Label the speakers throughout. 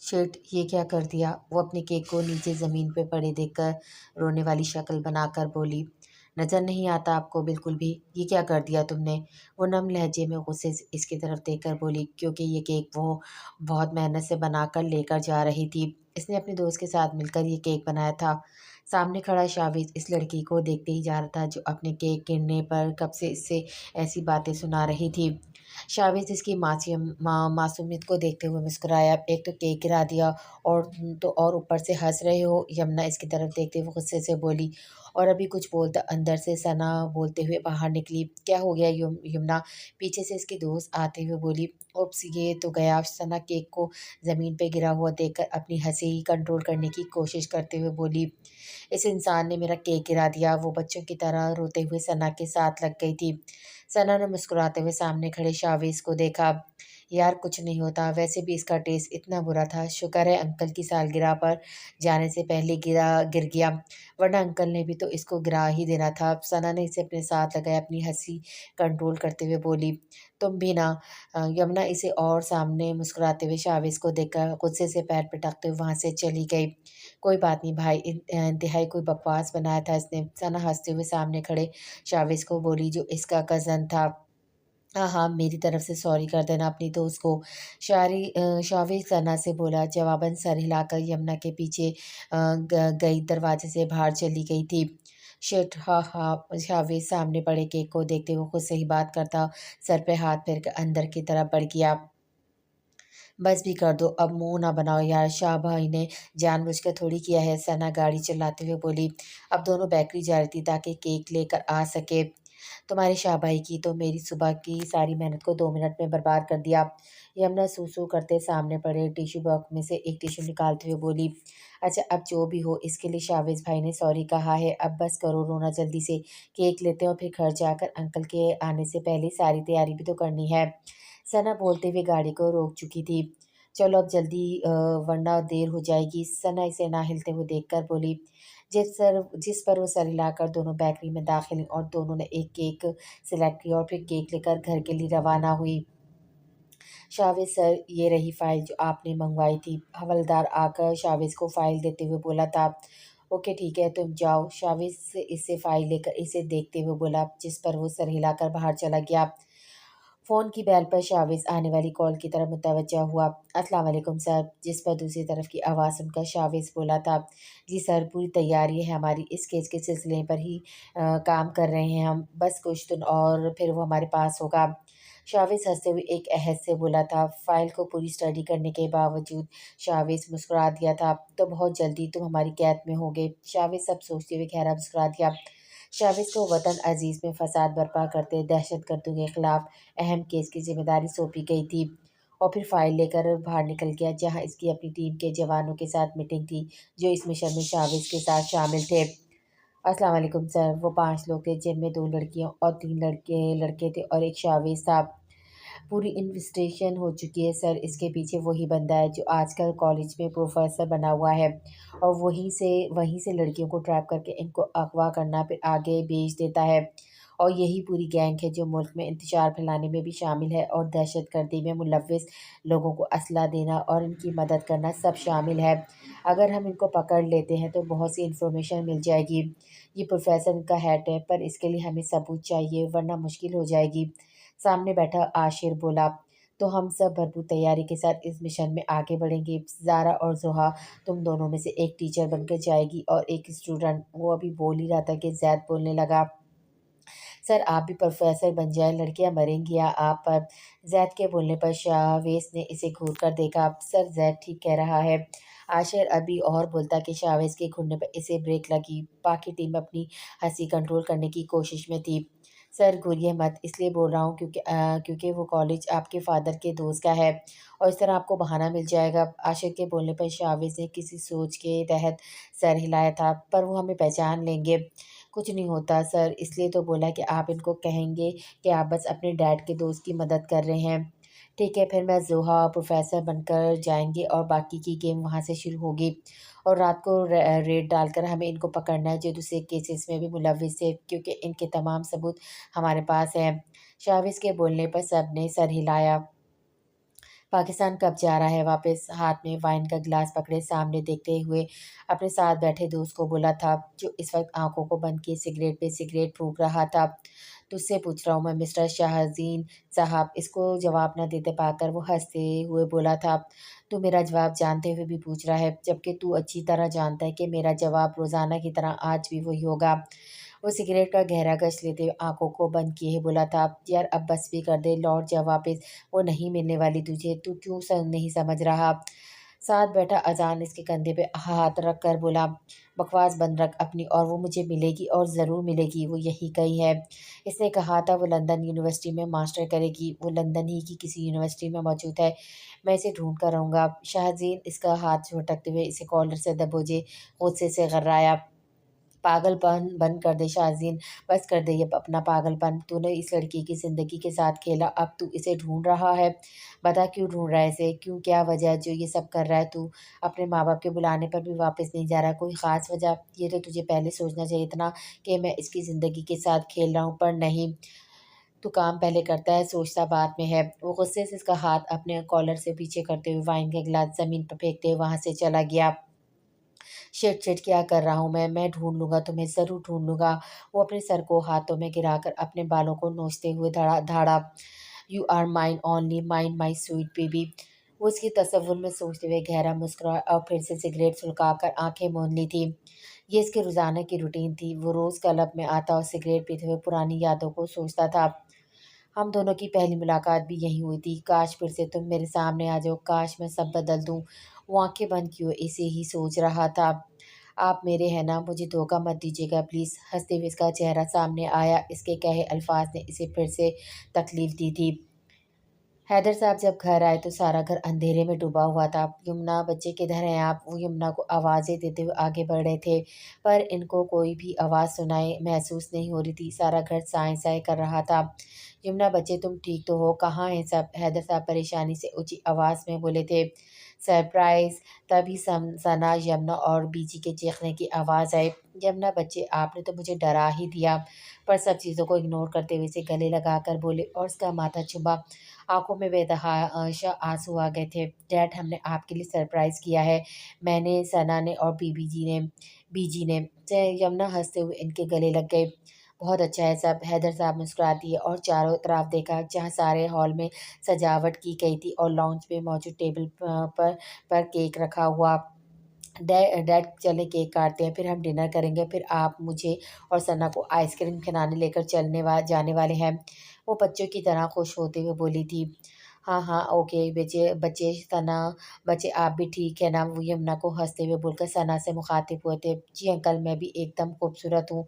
Speaker 1: Shit! ये क्या कर दिया? वो अपने केक को नीचे ज़मीन पे पड़े देखकर रोने वाली शक्ल बनाकर बोली, नज़र नहीं आता आपको बिल्कुल भी? ये क्या कर दिया तुमने? वो नम लहजे में गुस्से से इसकी तरफ देखकर बोली, क्योंकि ये केक वो बहुत मेहनत से बनाकर लेकर जा रही थी। इसने अपने दोस्त के साथ मिलकर ये केक बनाया था। सामने खड़ा शाविज़ इस लड़की को देखते ही जा रहा था, जो अपने केक गिरने पर कब से इससे ऐसी बातें सुना रही थी। शाविज़ इसकी मासूमियत को देखते हुए मुस्कुराया। एक तो केक गिरा दिया और तो और ऊपर से हँस रहे हो। यमुना इसकी तरफ देखते हुए गुस्से से बोली और अभी कुछ बोलता अंदर से सना बोलते हुए बाहर निकली। क्या हो गया यमुना? पीछे से इसकी दोस्त आते हुए बोली। उप्स! ये तो गया। सना केक को ज़मीन पे गिरा हुआ देखकर अपनी हँसी कंट्रोल करने की कोशिश करते हुए बोली, इस इंसान ने मेरा केक गिरा दिया। वो बच्चों की तरह रोते हुए सना के साथ लग गई थी। सना ने मुस्कुराते हुए सामने खड़े शाविज़ को देखा। यार कुछ नहीं होता, वैसे भी इसका टेस्ट इतना बुरा था। शुक्र है अंकल की सालगिरह पर जाने से पहले गिर गया, वरना अंकल ने भी तो इसको गिरा ही देना था। सना ने इसे अपने साथ लगाया, अपनी हँसी कंट्रोल करते हुए बोली, तुम भी ना। यमुना इसे और सामने मुस्कुराते हुए शाविज़ को देखकर गुस्से से पैर पटकते हुए वहाँ से चली गई। कोई बात नहीं भाई, इंतहाई कोई बकवास बनाया था इसने। सना हँसते हुए सामने खड़े शाविज़ को बोली, जो इसका कज़न था। हाँ, हाँ, मेरी तरफ से सॉरी कर देना अपनी दोस्त को। शाविज़ सना से बोला। जवाबन सर हिलाकर यमुना के पीछे गई, दरवाजे से बाहर चली गई थी। शिट! हाँ, हाँ, शाविज़ सामने पड़े केक को देखते हुए खुद से ही बात करता सर पे हाथ फेर कर अंदर की तरफ बढ़ गया। बस भी कर दो, अब मुँह ना बनाओ यार, शाह भाई ने जानबूझकर थोड़ी किया है। सना गाड़ी चलाते हुए बोली। अब दोनों बेकरी जा रही थी ताकि केक लेकर आ सके। तुम्हारी शाबाई की तो मेरी सुबह की सारी मेहनत को 2 मिनट में बर्बाद कर दिया। यमुना सूसू करते सामने पड़े टिश्यू बॉक्स में से एक टिश्यू निकालते हुए बोली, अच्छा अब जो भी हो, इसके लिए शाविज़ भाई ने सॉरी कहा है। अब बस करो रोना, जल्दी से केक लेते हैं और फिर घर जाकर अंकल के आने से पहले सारी तैयारी भी तो करनी है। सना बोलते हुए गाड़ी को रोक चुकी थी। चलो अब जल्दी, वरना देर हो जाएगी। सना इसे ना हिलते हुए देखकर बोली। जिस पर वो सर हिलाकर दोनों बेकरी में दाखिल हुईं और दोनों ने एक केक सेलेक्ट किया और फिर केक लेकर घर के लिए रवाना हुई। शाविज़ सर, ये रही फ़ाइल जो आपने मंगवाई थी। हवलदार आकर शाविज़ को फ़ाइल देते हुए बोला था। ओके ठीक है, तुम जाओ। शाविज़ इससे फ़ाइल लेकर इसे देखते हुए बोला, जिस पर वो सर हिलाकर बाहर चला गया। फ़ोन की बेल पर शाविज़ आने वाली कॉल की तरफ मुतवज्जा हुआ। अस्सलाम वालेकुम सर, जिस पर दूसरी तरफ की आवाज़ सुनकर शाविज़ बोला था, जी सर, पूरी तैयारी है हमारी। इस केस के सिलसिले पर ही काम कर रहे हैं हम। बस कुछ दिन और फिर वो हमारे पास होगा। शाविज़ हँसते हुए एक अहद से बोला था। फ़ाइल को पूरी स्टडी करने के बावजूद शाविज़ मुस्कुरा दिया था। तो बहुत जल्दी तुम हमारी कैद में होगे। शाविज़ सब सोचते हुए गहरा मुस्कुरा दिया। शाविज़ को वतन अज़ीज़ में फ़साद बर्पा करते दहशतगर्दों के खिलाफ अहम केस की ज़िम्मेदारी सौंपी गई थी और फिर फ़ाइल लेकर बाहर निकल गया, जहाँ इसकी अपनी टीम के जवानों के साथ मीटिंग थी, जो इस मिशन में शाविज़ के साथ शामिल थे। अस्सलाम वालेकुम सर, वो 5 लोग थे, जिनमें 2 लड़कियाँ और 3 लड़के लड़के थे और एक शाविज़ था। पूरी इन्वेस्टिगेशन हो चुकी है सर, इसके पीछे वही बंदा है जो आजकल कॉलेज में प्रोफ़ेसर बना हुआ है और वहीं से लड़कियों को ट्रैप करके इनको अगवा करना फिर आगे भेज देता है। और यही पूरी गैंग है जो मुल्क में इंतशार फैलाने में भी शामिल है और दहशतगर्दी में मुलव्विस लोगों को असला देना और इनकी मदद करना सब शामिल है। अगर हम इनको पकड़ लेते हैं तो बहुत सी इन्फॉर्मेशन मिल जाएगी। ये प्रोफ़ेसर इनका हेड है, पर इसके लिए हमें सबूत चाहिए, वरना मुश्किल हो जाएगी। सामने बैठा आशिर बोला, तो हम सब भरपूर तैयारी के साथ इस मिशन में आगे बढ़ेंगे। ज़ारा और ज़ोहा, तुम दोनों में से एक टीचर बनकर जाएगी और एक स्टूडेंट। वो अभी बोल ही रहा था कि ज़ैद बोलने लगा, सर आप भी प्रोफेसर बन जाएं, लड़कियां मरेंगी या आप पर। ज़ैद के बोलने पर शावेज़ ने इसे घूर कर देखा। सर ज़ैद ठीक कह रहा है। आशिर अभी और बोलता कि शावेज़ के घुरने पर इसे ब्रेक लगी। बाकी टीम अपनी हंसी कंट्रोल करने की कोशिश में थी। सर घूरिए मत, इसलिए बोल रहा हूँ क्योंकि वो कॉलेज आपके फ़ादर के दोस्त का है और इस तरह आपको बहाना मिल जाएगा। आशिर के बोलने पर शावेज़ ने किसी सोच के तहत सर हिलाया था, पर वो हमें पहचान लेंगे। कुछ नहीं होता सर, इसलिए तो बोला कि आप इनको कहेंगे कि आप बस अपने डैड के दोस्त की मदद कर रहे हैं। ठीक है, फिर मैं ज़ोहा प्रोफ़ेसर बनकर जाएँगे और बाकी की गेम वहाँ से शुरू होगी और रात को रेड डालकर हमें इनको पकड़ना है जो दूसरे केसेस में भी मुलविस थे, क्योंकि इनके तमाम सबूत हमारे पास हैं। शाविज़ के बोलने पर सबने सर हिलाया। पाकिस्तान कब जा रहा है वापस? हाथ में वाइन का गिलास पकड़े सामने देखते हुए अपने साथ बैठे दोस्त को बोला था, जो इस वक्त आंखों को बंद किए सिगरेट पे सिगरेट फूंक रहा था। तुझसे पूछ रहा हूँ मैं मिस्टर शाहजीन साहब। इसको जवाब न देते पाकर वो हंसते हुए बोला था, तू मेरा जवाब जानते हुए भी पूछ रहा है, जबकि तू अच्छी तरह जानता है कि मेरा जवाब रोज़ाना की तरह आज भी वही होगा। वो सिगरेट का गहरा गश लेते हुए आंखों को बंद किए बोला था, यार अब बस भी कर दे, लौट जा वापस। वो नहीं मिलने वाली तुझे, तू क्यों नहीं समझ रहा? साथ बैठा अजान इसके कंधे पे हाथ रख कर बोला, बकवास बंद रख अपनी, और वो मुझे मिलेगी और ज़रूर मिलेगी, वो यही कही है। इसने कहा था वो लंदन यूनिवर्सिटी में मास्टर करेगी, वो लंदन ही की किसी यूनिवर्सिटी में मौजूद है। मैं इसे ढूंढ कर रहूँगा। शाहजीन इसका हाथ झटकते हुए इसे कॉलर से दबोचे गुस्से से गर्राया, पागलपन बंद कर दे शाज़ीन, बस कर दे ये अपना पागलपन। तूने इस लड़की की ज़िंदगी के साथ खेला, अब तू इसे ढूँढ रहा है। बता क्यों ढूँढ रहा है इसे? क्यों, क्या वजह है जो ये सब कर रहा है तू? अपने माँ-बाप के बुलाने पर भी वापस नहीं जा रहा, कोई ख़ास वजह? ये तो तुझे पहले सोचना चाहिए था ना कि मैं इसकी ज़िंदगी के साथ खेल रहा हूँ, पर नहीं। तू काम पहले करता है, सोचता बाद में है। वो गुस्से से इसका हाथ अपने कॉलर से पीछे करते हुए वाइन का गिलास ज़मीन पर फेंकते हुए वहाँ से चला गया। शिट शिट क्या कर रहा हूँ मैं ढूँढ लूँगा तुम्हें, ज़रूर ढूँढ लूँगा। वो अपने सर को हाथों में गिराकर अपने बालों को नोचते हुए धाड़ा, you are mine only mine my sweet baby. वो उसकी तसव्वुर में सोचते हुए गहरा मुस्कुराया और फिर से सिगरेट सुलगाकर आंखें मूंद ली थी। ये इसकी रोज़ाना की रूटीन थी। वो रोज़ क्लब में आता और सिगरेट पीते हुए पुरानी यादों को सोचता था। हम दोनों की पहली मुलाकात भी यहीं हुई थी। काश फिर से तुम मेरे सामने आ जाओ, काश मैं सब बदल दूँ। वो आँखें बंद किए इसे ही सोच रहा था। आप मेरे हैं ना, मुझे धोखा मत दीजिएगा प्लीज़। हँसते हुए इसका चेहरा सामने आया। इसके कहे अल्फाज ने इसे फिर से तकलीफ़ दी थी। हैदर साहब जब घर आए तो सारा घर अंधेरे में डूबा हुआ था। यमुना, बच्चे किधर हैं आप? वो यमुना को आवाज़ें देते हुए आगे बढ़ रहे थे, पर इनको कोई भी आवाज़ सुनाई महसूस नहीं हो रही थी। सारा घर साएँ-साएँ कर रहा था। यमुना, बच्चे तुम ठीक तो हो? कहाँ हैं सब? हैदर साहब परेशानी से ऊँची आवाज़ में बोले थे। सरप्राइज़! तभी सना, यमुना और बीजी के चीखने की आवाज़ आई। यमुना, बच्चे आपने तो मुझे डरा ही दिया। पर सब चीज़ों को इग्नोर करते हुए इसे गले लगाकर बोले और उसका माथा चुमा। आँखों में बेतहाशा आँसू आ गए थे। डैड, हमने आपके लिए सरप्राइज़ किया है। मैंने, सना ने और बीजी ने। यमुना हँसते हुए इनके गले लग गए। बहुत अच्छा है सब। हैदर साहब मुस्कुरा दिए और चारों तरफ देखा, जहाँ सारे हॉल में सजावट की गई थी और लॉन्च पे मौजूद टेबल पर केक रखा हुआ। डैड चलें केक काटते हैं, फिर हम डिनर करेंगे, फिर आप मुझे और सना को आइसक्रीम खिलाने लेकर जाने वाले हैं। वो बच्चों की तरह खुश होते हुए बोली थी। हाँ हाँ ओके बच्चे बच्चे सना, बच्चे आप भी ठीक है ना? वो यमुना को हंसते हुए बोलकर सना से मुखातिब हुए थे। जी अंकल, मैं भी एकदम खूबसूरत हूँ।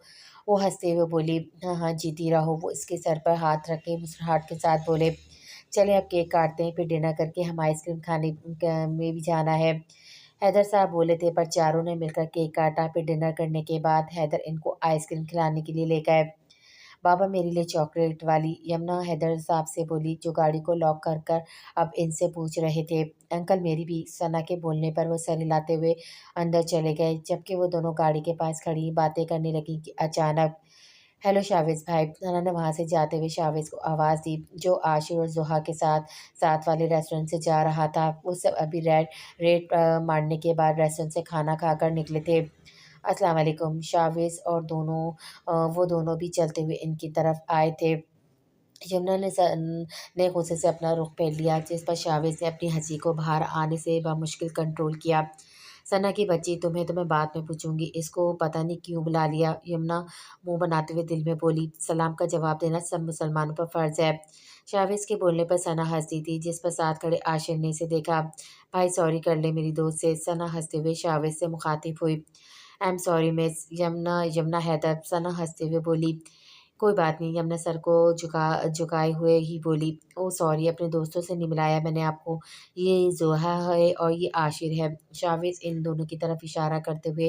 Speaker 1: वो हंसते हुए बोली। हाँ हाँ जीती रहो। वो इसके सर पर हाथ रख के मुस्कुराहट के साथ बोले, चलें अब केक काटते हैं, फिर डिनर करके हम आइसक्रीम खाने में भी जाना है। हैदर साहब बोले थे, पर चारों ने मिलकर केक काटा। फिर डिनर करने के बाद हैदर इनको आइसक्रीम खिलाने के लिए ले गए। बाबा मेरे लिए चॉकलेट वाली, यमुना हैदर साहब से बोली, जो गाड़ी को लॉक कर कर अब इनसे पूछ रहे थे। अंकल मेरी भी, सना के बोलने पर वो सर हिलाते हुए अंदर चले गए। जबकि वो दोनों गाड़ी के पास खड़ी बातें करने लगी कि अचानक, हेलो शाविज़ भाई। सना ने वहाँ से जाते हुए शाविज़ को आवाज़ दी, जो आशिर और ज़ुहा के साथ साथ वाले रेस्टोरेंट से जा रहा था। वो सब अभी रेड मारने के बाद रेस्टोरेंट से खाना खाकर निकले थे। अस्सलाम वालेकुम। शाविज़ और वो दोनों भी चलते हुए इनकी तरफ आए थे। यमुना ने गुस्से से अपना रुख फेर लिया, जिस पर शाविज़ ने अपनी हँसी को बाहर आने से बमुश्किल कंट्रोल किया। सना की बच्ची, तुम्हें तो मैं बाद में पूछूंगी, इसको पता नहीं क्यों बुला लिया। यमुना मुंह बनाते हुए दिल में बोली, सलाम का जवाब देना सब मुसलमानों पर फ़र्ज़ है। शाविज़ के बोलने पर सना हंसती थी, जिस पर साथ खड़े आशिर ने इसे देखा। भाई सॉरी कर ले मेरी दोस्त से। सना हंसते हुए शाविज़ से मुखातिब हुई। I am sorry miss Yamuna. Yamuna Haider, Sana हंसते हुए बोली। कोई बात नहीं। यमुना सर को झुकाए हुए ही बोली, ओह सॉरी, अपने दोस्तों से नहीं मिलाया मैंने आपको। ये ज़ोहा है और ये आशिर है। शाविज़ इन दोनों की तरफ इशारा करते हुए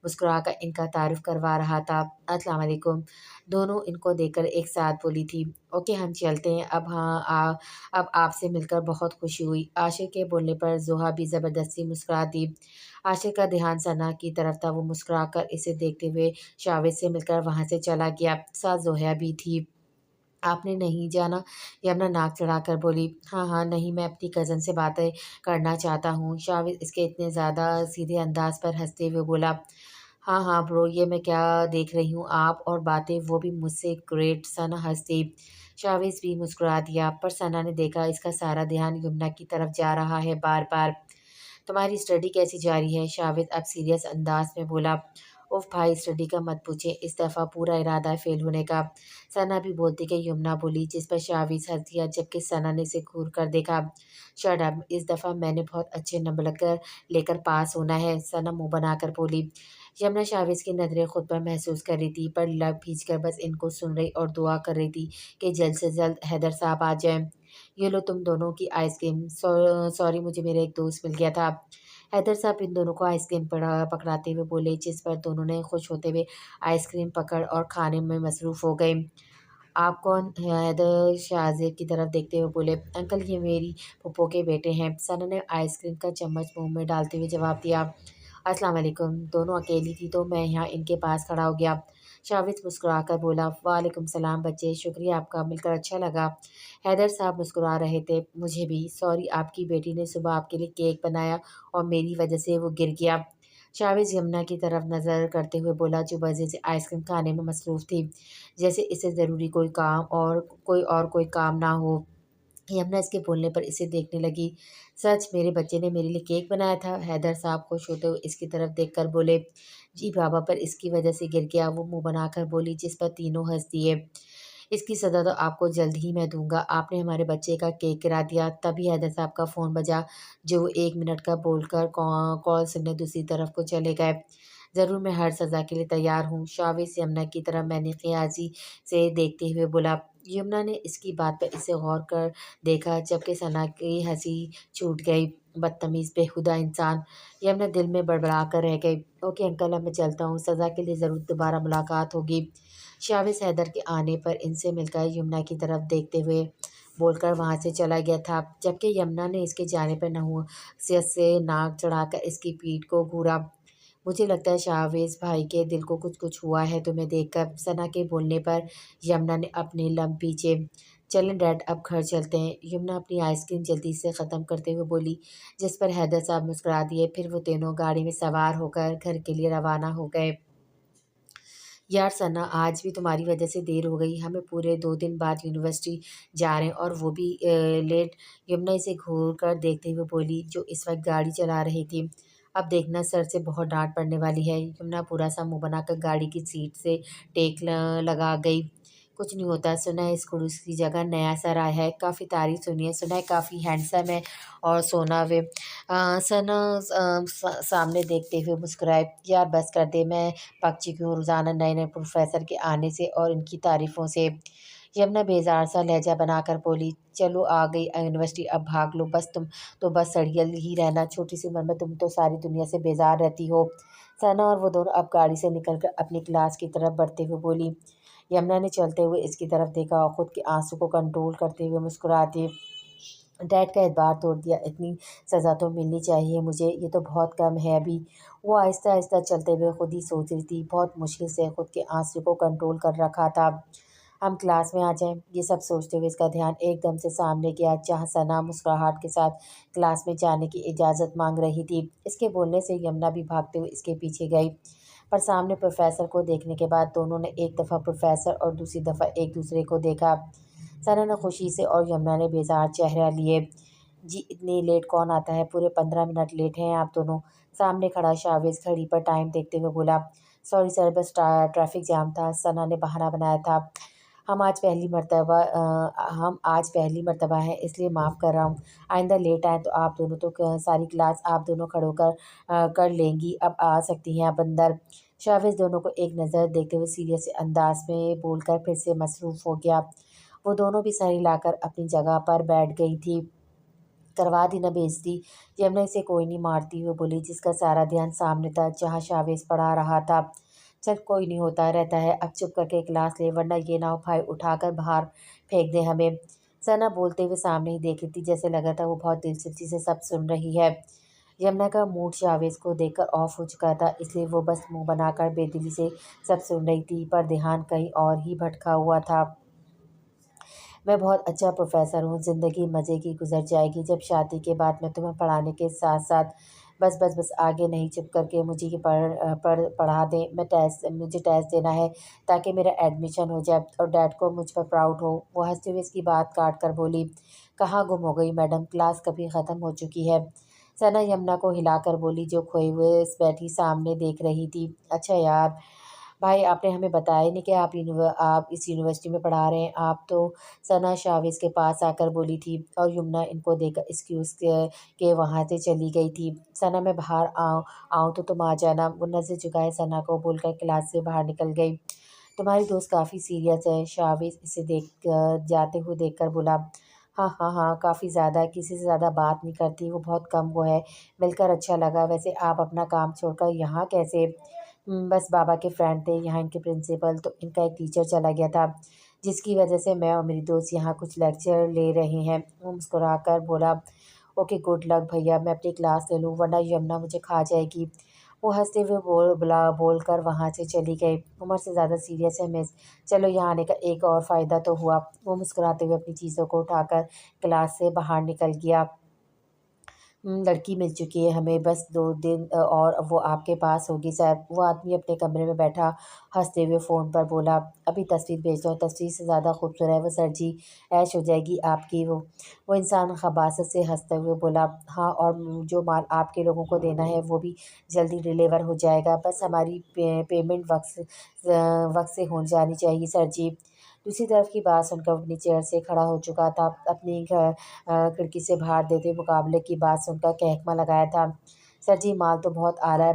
Speaker 1: मुस्कुराकर इनका तारुफ करवा रहा था। अस्सलाम वालेकुम। दोनों इनको देखकर एक साथ बोली थी। ओके हम चलते हैं अब। हाँ अब आपसे मिलकर बहुत खुशी हुई। आशिर के बोलने पर ज़ोहा भी ज़बरदस्ती मुस्कुरा दी। आशिर का ध्यान सना की तरफ था। वो मुस्कुराकर इसे देखते हुए शाविज़ से मिलकर वहाँ से चला गया। साथ ज़ोया भी थी। आपने नहीं जाना? यमुना नाक चढ़ाकर बोली। हाँ, हाँ, नहीं, मैं अपनी कज़न से बातें करना चाहता हूँ। शाविद इसके इतने ज़्यादा सीधे अंदाज़ पर हँसते हुए बोला। हाँ, हाँ ब्रो, ये मैं क्या देख रही हूँ, आप और बातें, वो भी मुझसे। ग्रेट, सना हँस दी। शाविज़ भी मुस्कुरा दिया, पर सना ने देखा इसका सारा ध्यान यमुना की तरफ जा रहा है बार-बार। तुम्हारी स्टडी कैसी जा रही है? शाविद अब सीरियस अंदाज में बोला। उफ भाई, स्टडी का मत पूछे, इस दफ़ा पूरा इरादा है फेल होने का। सना भी बोलती गई, यमुना बोली, जिस पर शाविज हंस दिया, जबकि सना ने इसे घूर कर देखा। शट अप, इस दफ़ा मैंने बहुत अच्छे नंबर लेकर पास होना है, सना मुंह बनाकर बोली। यमुना शाविज की नज़रें खुद पर महसूस कर रही थी, पर लब खींचकर बस इनको सुन रही और दुआ कर रही थी कि जल्द से जल्द हैदर साहब आ जाएं। ये लो तुम दोनों की आइसक्रीम। सॉरी, मुझे मेरा एक दोस्त मिल गया था। हैदर साहब इन दोनों को आइसक्रीम पकड़ाते हुए बोले, जिस पर दोनों ने खुश होते हुए आइसक्रीम पकड़ और खाने में मसरूफ़ हो गए। आप कौन? हैदर शाहज़ेब की तरफ देखते हुए बोले। अंकल, ये मेरी फूफो के बेटे हैं। सना ने आइसक्रीम का चम्मच मुंह में डालते हुए जवाब दिया। अस्सलाम वालेकुम। दोनों अकेली थी तो मैं यहाँ इनके पास खड़ा हो गया। शाविद मुस्कुराकर बोला। वालेकुम सलाम बच्चे, शुक्रिया आपका, मिलकर अच्छा लगा। हैदर साहब मुस्कुरा रहे थे। मुझे भी। सॉरी, आपकी बेटी ने सुबह आपके लिए केक बनाया और मेरी वजह से वो गिर गया। शाविज यमुना की तरफ नज़र करते हुए बोला, जो मज़े से आइसक्रीम खाने में मसरूफ़ थी, जैसे इसे ज़रूरी कोई काम ना हो। यमुना इसके बोलने पर इसे देखने लगी। सच, मेरे बच्चे ने मेरे लिए केक बनाया था? हैदर साहब खुश होते हुए इसकी तरफ देखकर बोले। जी बाबा, पर इसकी वजह से गिर गया, वो मुंह बनाकर बोली, जिस पर तीनों हंस दिए। इसकी सज़ा तो आपको जल्द ही मैं दूंगा। आपने हमारे बच्चे का केक गिरा दिया। तभी हैदर साहब का फ़ोन बजा, जो वो 1 मिनट का बोलकर कॉल सुनने दूसरी तरफ को चले गए। ज़रूर, मैं हर सज़ा के लिए तैयार हूँ। शाविज़ यमुना की तरफ मैंने क़ियासी से देखते हुए बोला। यमुना ने इसकी बात पर इसे गौर कर देखा, जबकि सना की हँसी छूट गई। बदतमीज़, बेहुदा इंसान। यमुना दिल में बड़बड़ा कर रह गई। ओके अंकल, अब मैं चलता हूँ, सज़ा के लिए ज़रूर दोबारा मुलाकात होगी। शाविज़ हैदर के आने पर इनसे मिलकर यमुना की तरफ देखते हुए बोलकर वहाँ से चला गया था, जबकि यमुना ने इसके जाने पर नहुसियत से नाक चढ़ाकर इसकी पीठ को घूरा। मुझे लगता है शाहवेज़ भाई के दिल को कुछ-कुछ हुआ है तुम्हें देखकर। सना के बोलने पर यमुना ने अपने लम पीछे। चलें डैड, अब घर चलते हैं। यमुना अपनी आइसक्रीम जल्दी से ख़त्म करते हुए बोली, जिस पर हैदर साहब मुस्कुरा दिए। फिर वो तीनों गाड़ी में सवार होकर घर के लिए रवाना हो गए। यार सना, आज भी तुम्हारी वजह से देर हो गई। हमें पूरे 2 दिन बाद यूनिवर्सिटी जा रहे हैं, और वो भी लेट। यमुना इसे घूर कर देखते हुए बोली, जो इस वक्त गाड़ी चला रही थी। अब देखना, सर से बहुत डांट पड़ने वाली है। यमुना पूरा सा मुंह बनाकर गाड़ी की सीट से टेक लगा गई। कुछ नहीं होता। सुना है इस खड़ूस की जगह नया सर आया है, काफ़ी तारीफ सुनी है। सुना है काफ़ी हैंडसम है और सोना वे। सना सामने देखते हुए मुस्कुराए। यार बस कर दे, मैं पक चुकी हूँ रोज़ाना नए-नए प्रोफ़ेसर के आने से और इनकी तारीफ़ों से। यमुना बेज़ार सा लहज़ा बनाकर बोली, चलो आ गई यूनिवर्सिटी, अब भाग लो। बस सड़ियल ही रहना, छोटी सी उम्र में तुम तो सारी दुनिया से बेज़ार रहती हो। सना और वो दोनों अब गाड़ी से निकलकर अपनी क्लास की तरफ बढ़ते हुए बोली। यमुना ने चलते हुए इसकी तरफ देखा और खुद के आँसू को कंट्रोल करते हुए मुस्कुरा दी। डैड का एतबार तोड़ दिया, इतनी सज़ा तो मिलनी चाहिए मुझे, ये तो बहुत कम है अभी। वो आहिस्ता-आहिस्ता चलते हुए खुद ही सोच रही थी, बहुत मुश्किल से खुद के आँसू को कंट्रोल कर रखा था। हम क्लास में आ जाएँ, ये सब सोचते हुए इसका ध्यान एकदम से सामने गया, जहाँ सना मुस्कुराहट के साथ क्लास में जाने की इजाज़त माँग रही थी। इसके बोलने से यमुना भी भागते हुए इसके पीछे गई, पर सामने प्रोफ़ेसर को देखने के बाद दोनों ने एक दफ़ा प्रोफ़ेसर और दूसरी दफ़ा एक-दूसरे को देखा। सना ने खुशी से और यमुना ने बेजार चेहरा लिए। जी, इतनी लेट कौन आता है? पूरे 15 मिनट लेट हैं आप दोनों। सामने खड़ा शाविज़ घड़ी पर टाइम देखते हुए बोला। सॉरी सर, बस ट्रैफ़िक जाम था, सना ने बहाना बनाया था। हम आज पहली मर्तबा हैं, इसलिए माफ़ कर रहा हूँ। आइंदा लेट आएँ तो आप दोनों तो सारी क्लास आप दोनों खड़े होकर कर लेंगी। अब आ सकती हैं आप अंदर। शाविज़ दोनों को एक नज़र देखते हुए सीरियस अंदाज़ में बोलकर फिर से मसरूफ़ हो गया। वो दोनों भी सर हिलाकर अपनी जगह पर बैठ गई थी। करवा दी ना बेइज़्ज़ती। यमुना इसे कोई नहीं मारती हुए बोली, जिसका सारा ध्यान सामने था, जहाँ शाविज़ पढ़ा रहा था। चल, कोई नहीं, होता रहता है, अब चुप करके क्लास ले, वरना ये ना हो भाई उठाकर बाहर फेंक दें हमें। सना बोलते हुए सामने ही देख रही थी, जैसे लगा था वो बहुत दिलचस्पी से सब सुन रही है। यमुना का मूड शाविज़ को देखकर ऑफ हो चुका था, इसलिए वो बस मुँह बनाकर बेदिली से सब सुन रही थी, पर ध्यान कहीं और ही भटका हुआ था। मैं बहुत अच्छा प्रोफ़ेसर हूँ, ज़िंदगी मज़े की गुज़र जाएगी जब शादी के बाद मैं तुम्हें पढ़ाने के साथ-साथ बस आगे नहीं चुप करके मुझे ये पढ़ा दें। मुझे टेस्ट देना है ताकि मेरा एडमिशन हो जाए और डैड को मुझ पर प्राउड हो। वो हँसते हुए इसकी बात काट कर बोली, कहाँ गुम हो गई मैडम? क्लास कभी ख़त्म हो चुकी है। सना यमुना को हिलाकर बोली जो खोए हुए बैठी सामने देख रही थी। अच्छा यार, भाई आपने हमें बताया ही नहीं कि आप इस यूनिवर्सिटी में पढ़ा रहे हैं। आप तो सना शाविज़ के पास आकर बोली थी और यमुना इनको देखकर एक्सक्यूज़ के वहाँ से चली गई थी। सना मैं बाहर आऊँ आऊँ तो तुम आ जाना। वो नज़र झुकाए सना को बोलकर क्लास से बाहर निकल गई। तुम्हारी दोस्त काफ़ी सीरियस है, शाविज़ इसे जाते हुए देखकर बोला। हाँ, काफ़ी ज़्यादा, किसी से ज़्यादा बात नहीं करती, वो बहुत कम वो है। मिलकर अच्छा लगा। वैसे आप अपना काम छोड़कर यहाँ कैसे? बस बाबा के फ्रेंड थे, यहाँ इनके प्रिंसिपल तो इनका एक टीचर चला गया था, जिसकी वजह से मैं और मेरी दोस्त यहाँ कुछ लेक्चर ले रहे हैं। वो मुस्कुराकर बोला, ओके गुड लक भैया, मैं अपनी क्लास ले लूँ वरना यमुना मुझे खा जाएगी। वो हँसते हुए बोलकर वहाँ से चली गई। उम्र से ज़्यादा सीरियस है मिस। चलो यहाँ आने का एक और फ़ायदा तो हुआ। वो मुस्कुराते हुए अपनी चीज़ों को उठाकर क्लास से बाहर निकल गया। लड़की मिल चुकी है हमें, बस 2 दिन और वो आपके पास होगी शायद। वो आदमी अपने कमरे में बैठा हँसते हुए फ़ोन पर बोला, अभी तस्वीर भेज दो, तस्वीर से ज़्यादा खूबसूरत है वो सर जी, ऐश हो जाएगी आपकी वो इंसान खबासत से हँसते हुए बोला, हाँ और जो माल आपके लोगों को देना है वो भी जल्दी डिलीवर हो जाएगा, बस हमारी पेमेंट वक़्त से हो जानी चाहिए सर जी। दूसरी तरफ की बात सुनकर अपनी चेयर से खड़ा हो चुका था। खिड़की से बाहर देते मुकाबले की बात सुनकर कहकमा लगाया था। सर जी माल तो बहुत आ रहा है,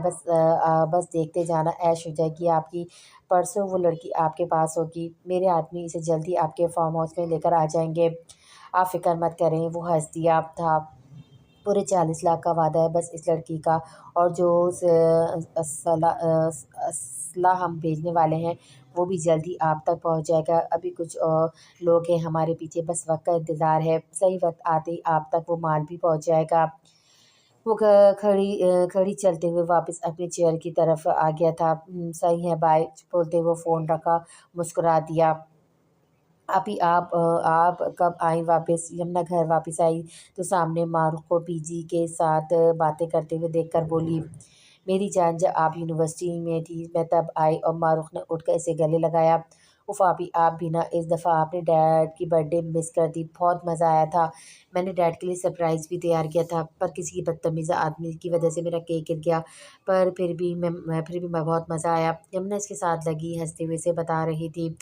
Speaker 1: बस देखते जाना, ऐश हो जाएगी आपकी। परसों वो लड़की आपके पास होगी। मेरे आदमी इसे जल्दी आपके फार्म हाउस में लेकर आ जाएंगे। आप फ़िक्र मत करें। वो हँस दिया था। पूरे 40 लाख का वादा है बस इस लड़की का, और जो असला हम भेजने वाले हैं वो भी जल्दी आप तक पहुंच जाएगा। अभी कुछ लोग हैं हमारे पीछे, बस वक्त का इंतज़ार है। सही वक्त आते ही आप तक वो माल भी पहुंच जाएगा। वो खड़ी चलते हुए वापस अपनी चेयर की तरफ आ गया था। सही है बाय बोलते हुए फ़ोन रखा, मुस्कुरा दिया। आप कब आई वापस? यमुना घर वापस आई तो सामने मारूफ को पीजी के साथ बातें करते हुए देखकर बोली, मेरी जान जब आप यूनिवर्सिटी में थी मैं तब आई। और मारूफ ने उठकर इसे गले लगाया। उफ़ आपी आप भी ना, इस दफ़ा आपने डैड की बर्थडे मिस कर दी। बहुत मज़ा आया था। मैंने डैड के लिए सरप्राइज़ भी तैयार किया था पर किसी बदतमीज़ आदमी की वजह से मेरा केक गिर गया। पर फिर भी मैं बहुत मज़ा आया। यमुना इसके साथ लगी हंसते हुए से बता रही थी।